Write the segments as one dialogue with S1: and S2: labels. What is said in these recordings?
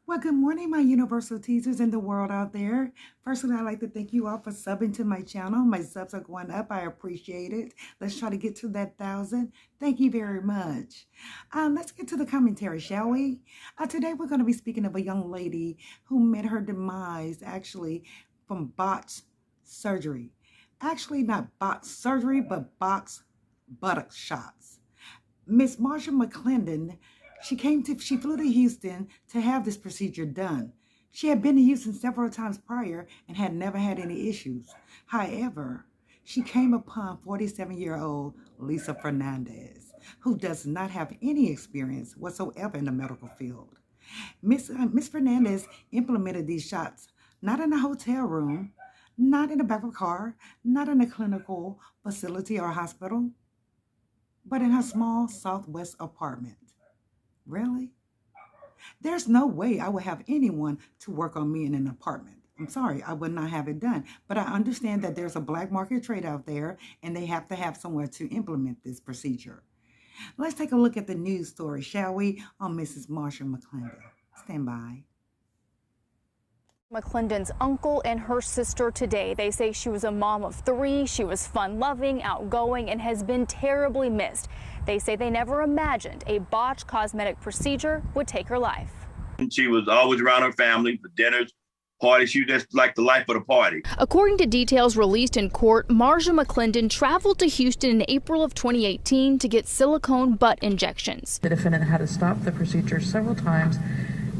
S1: Well, good morning, my universal teasers in the world out there. Firstly, I'd like to thank you all for subbing to my channel. My subs are going up. I appreciate it. Let's try to get to that 1,000. Thank you very much. Let's get to the commentary, shall we? Today, we're going to be speaking of a young lady who met her demise actually from botched surgery. Actually, not botched surgery, but box buttock shots. Miss Marsha McClendon, she flew to Houston to have this procedure done. She had been to Houston several times prior and had never had any issues. However, she came upon 47-year-old Lisa Fernandez, who does not have any experience whatsoever in the medical field. Miss Fernandez implemented these shots not in a hotel room, not in the back of a car, not in a clinical facility or hospital, but in her small Southwest apartment. Really? There's no way I would have anyone to work on me in an apartment. I'm sorry, I would not have it done. But I understand that there's a black market trade out there and they have to have somewhere to implement this procedure. Let's take a look at the news story, shall we, on Mrs. Marsha McClendon. Stand by.
S2: McClendon's uncle and her sister today. They say she was a mom of 3. She was fun-loving, outgoing, and has been terribly missed. They say they never imagined a botched cosmetic procedure would take her life.
S3: She was always around her family for dinners, parties. She was just like the life of the party.
S2: According to details released in court, Marsha McClendon traveled to Houston in April of 2018 to get silicone butt injections.
S4: The defendant had to stop the procedure several times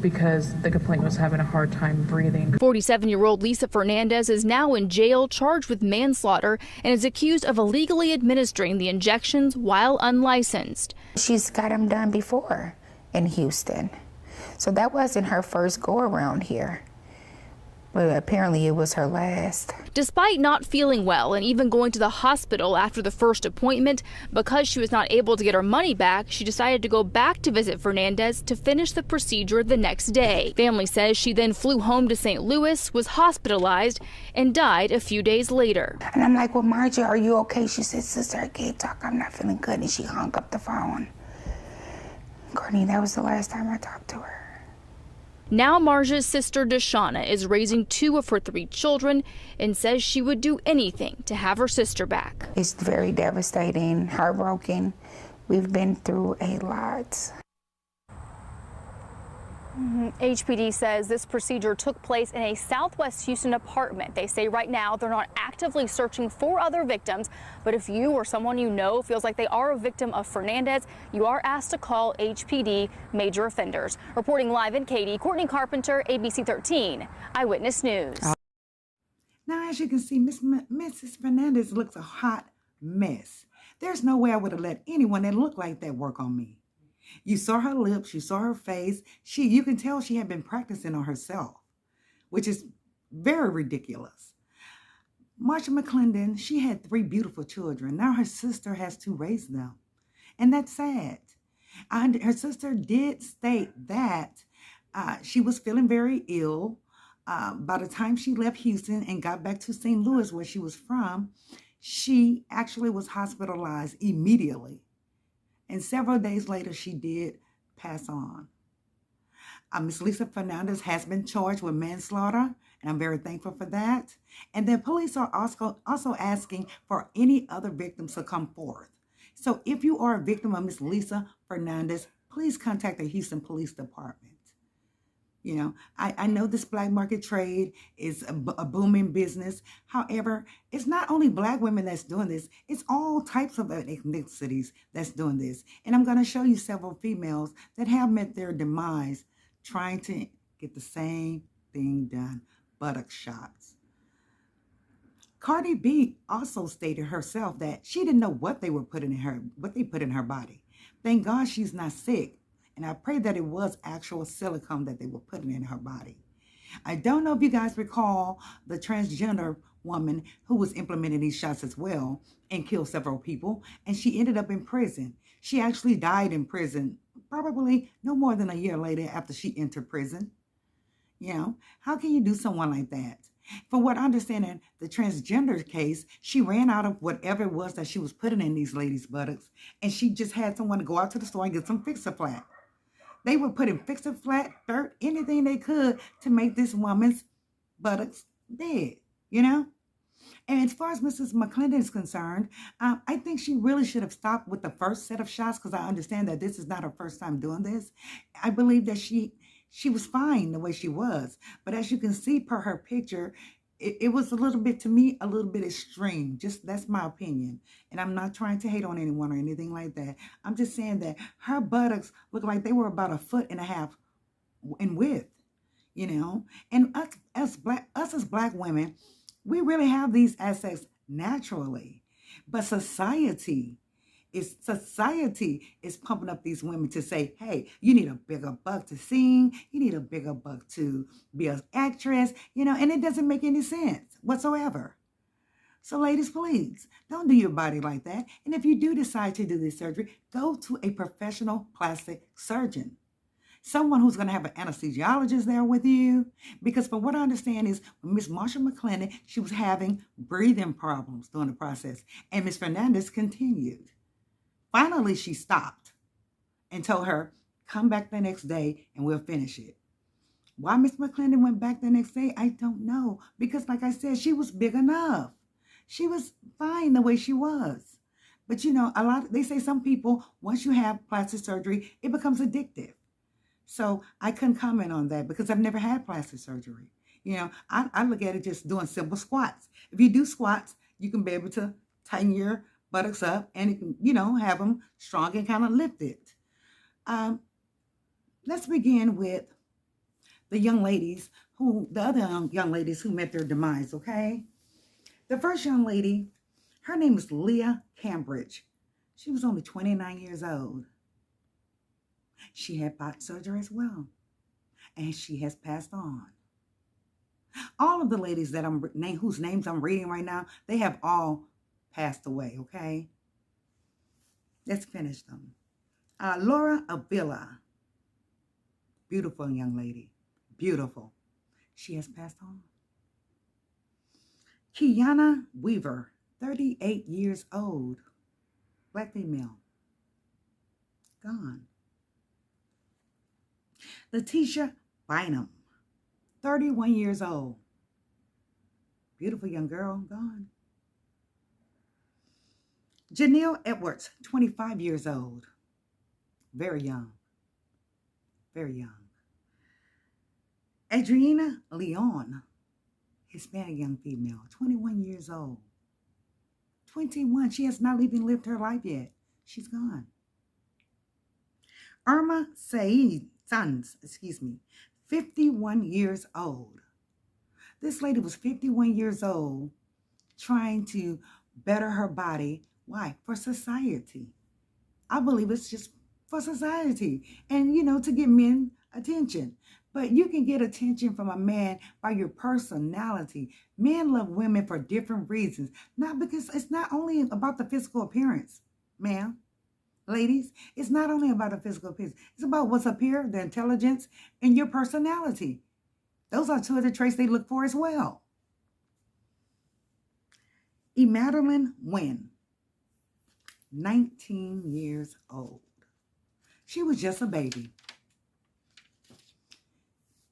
S4: because the complainant was having a hard time breathing.
S2: 47-year-old Lisa Fernandez is now in jail charged with manslaughter and is accused of illegally administering the injections while unlicensed.
S5: She's got them done before in Houston. So that wasn't her first go around here. But apparently it was her last.
S2: Despite not feeling well and even going to the hospital after the first appointment, because she was not able to get her money back, she decided to go back to visit Fernandez to finish the procedure the next day. Family says she then flew home to St. Louis, was hospitalized, and died a few days later.
S5: And I'm like, well, Margie, are you okay? She said, sister, I can't talk. I'm not feeling good. And she hung up the phone. Courtney, that was the last time I talked to her.
S2: Now Marja's sister Deshauna is raising 2 of her 3 children and says she would do anything to have her sister back.
S5: It's very devastating, heartbroken. We've been through a lot.
S2: HPD says this procedure took place in a Southwest Houston apartment. They say right now they're not actively searching for other victims, but if you or someone you know feels like they are a victim of Fernandez, you are asked to call HPD Major Offenders. Reporting live in Katy, Courtney Carpenter, ABC 13 Eyewitness News.
S1: Now, as you can see, Mrs. Fernandez looks a hot mess. There's no way I would have let anyone that looked like that work on me. You saw her lips, you saw her face. You can tell she had been practicing on herself, which is very ridiculous. Marsha McClendon, she had 3 beautiful children. Now her sister has to raise them. And that's sad. Her sister did state that she was feeling very ill. By the time she left Houston and got back to St. Louis, where she was from, she actually was hospitalized immediately. And several days later, she did pass on. Miss Lisa Fernandez has been charged with manslaughter, and I'm very thankful for that. And the police are also asking for any other victims to come forth. So if you are a victim of Miss Lisa Fernandez, please contact the Houston Police Department. You know, I know this black market trade is a booming business. However, it's not only black women that's doing this. It's all types of ethnicities that's doing this. And I'm going to show you several females that have met their demise trying to get the same thing done, buttock shots. Cardi B also stated herself that she didn't know what they put in her body. Thank God she's not sick. And I pray that it was actual silicone that they were putting in her body. I don't know if you guys recall the transgender woman who was implementing these shots as well and killed several people. And she ended up in prison. She actually died in prison, probably no more than a year later after she entered prison. You know, how can you do someone like that? From what I understand in the transgender case, she ran out of whatever it was that she was putting in these ladies' buttocks. And she just had someone to go out to the store and get some Fix-A-Flat. They were putting fix it flat, dirt, anything they could to make this woman's buttocks dead, you know? And as far as Mrs. McClendon is concerned, I think she really should have stopped with the first set of shots, because I understand that this is not her first time doing this. I believe that she was fine the way she was. But as you can see per her picture, it was a little bit, to me, a little bit extreme. Just that's my opinion. And I'm not trying to hate on anyone or anything like that. I'm just saying that her buttocks looked like they were about 1.5 feet in width, you know. And us as black women, we really have these assets naturally. But society is pumping up these women to say, hey, you need a bigger buck to sing. You need a bigger buck to be an actress, you know, and it doesn't make any sense whatsoever. So ladies, please don't do your body like that. And if you do decide to do this surgery, go to a professional plastic surgeon. Someone who's going to have an anesthesiologist there with you. Because from what I understand is when Miss Marsha McClendon, she was having breathing problems during the process. And Miss Fernandez continued. Finally, she stopped and told her, come back the next day and we'll finish it. Why Miss McClendon went back the next day, I don't know. Because like I said, she was big enough. She was fine the way she was. But you know, they say some people, once you have plastic surgery, it becomes addictive. So I couldn't comment on that because I've never had plastic surgery. You know, I look at it just doing simple squats. If you do squats, you can be able to tighten your buttocks up and you can, you know, have them strong and kind of lifted. Let's begin with the other young ladies who met their demise, okay? The first young lady, her name is Leah Cambridge. She was only 29 years old. She had botched surgery as well, and she has passed on. All of the ladies that whose names I'm reading right now, they have all passed away, okay? Let's finish them. Laura Avila, beautiful young lady, beautiful. She has passed on. Kiana Weaver, 38 years old, black female, gone. Letitia Bynum, 31 years old, beautiful young girl, gone. Janelle Edwards, 25 years old, very young, very young. Adriana Leon, Hispanic young female, 21 years old. 21, she has not even lived her life yet. She's gone. Irma Sons, 51 years old. This lady was 51 years old trying to better her body. Why? For society. I believe it's just for society and, you know, to get men attention. But you can get attention from a man by your personality. Men love women for different reasons. Not because it's not only about the physical appearance, ma'am. Ladies, it's not only about the physical appearance. It's about what's up here, the intelligence, and your personality. Those are two of the traits they look for as well. Madeline Wynn, 19 years old. She was just a baby.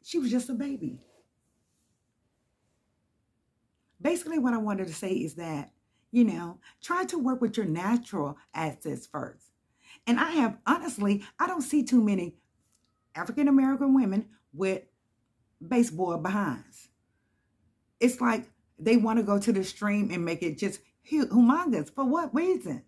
S1: She was just a baby. Basically, what I wanted to say is that, you know, try to work with your natural assets first. And honestly, I don't see too many African-American women with baseboard behinds. It's like they want to go to the extreme and make it just humongous. For what reason?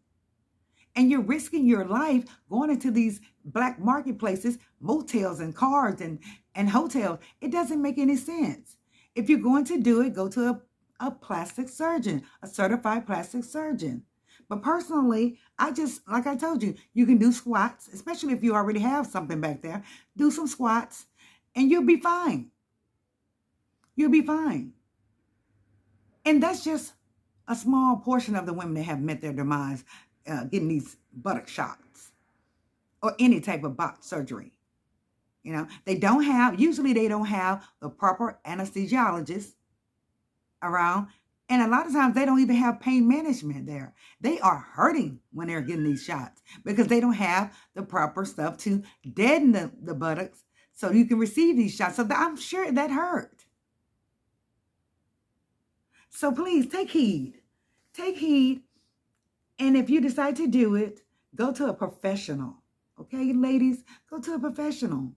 S1: And you're risking your life going into these black marketplaces, motels and cars and hotels. It doesn't make any sense. If you're going to do it, go to a plastic surgeon, a certified plastic surgeon. But personally, like I told you, you can do squats, especially if you already have something back there. Do some squats and you'll be fine. You'll be fine. And that's just a small portion of the women that have met their demise getting these buttock shots or any type of botch surgery. You know, usually they don't have the proper anesthesiologist around And a lot of times they don't even have pain management there. They are hurting when they're getting these shots because they don't have the proper stuff to deaden the buttocks so you can receive these shots. So I'm sure that hurt. So please take heed. Take heed. And if you decide to do it, go to a professional. Okay, ladies, go to a professional.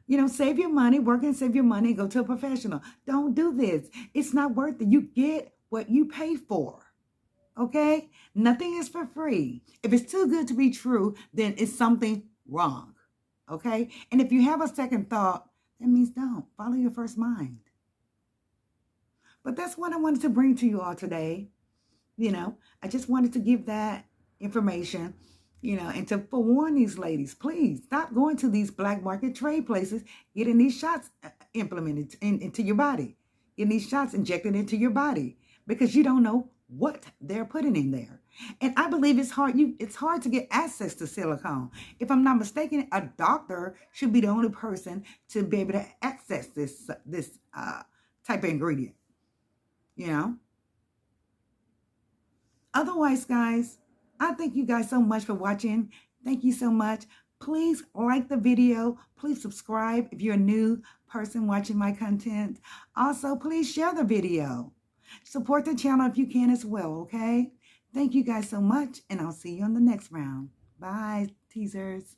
S1: You know, save your money, work and save your money, go to a professional. Don't do this. It's not worth it. You get what you pay for. Okay? Nothing is for free. If it's too good to be true, then it's something wrong. Okay? And if you have a second thought, that means don't. Follow your first mind. But that's what I wanted to bring to you all today. You know, I just wanted to give that information, you know, and to forewarn these ladies, please stop going to these black market trade places, getting these shots implemented into your body, getting these shots injected into your body, because you don't know what they're putting in there. And I believe it's hard to get access to silicone. If I'm not mistaken, a doctor should be the only person to be able to access this type of ingredient, you know. Otherwise, guys, I thank you guys so much for watching. Thank you so much. Please like the video. Please subscribe if you're a new person watching my content. Also, please share the video. Support the channel if you can as well, okay? Thank you guys so much, and I'll see you on the next round. Bye, teasers.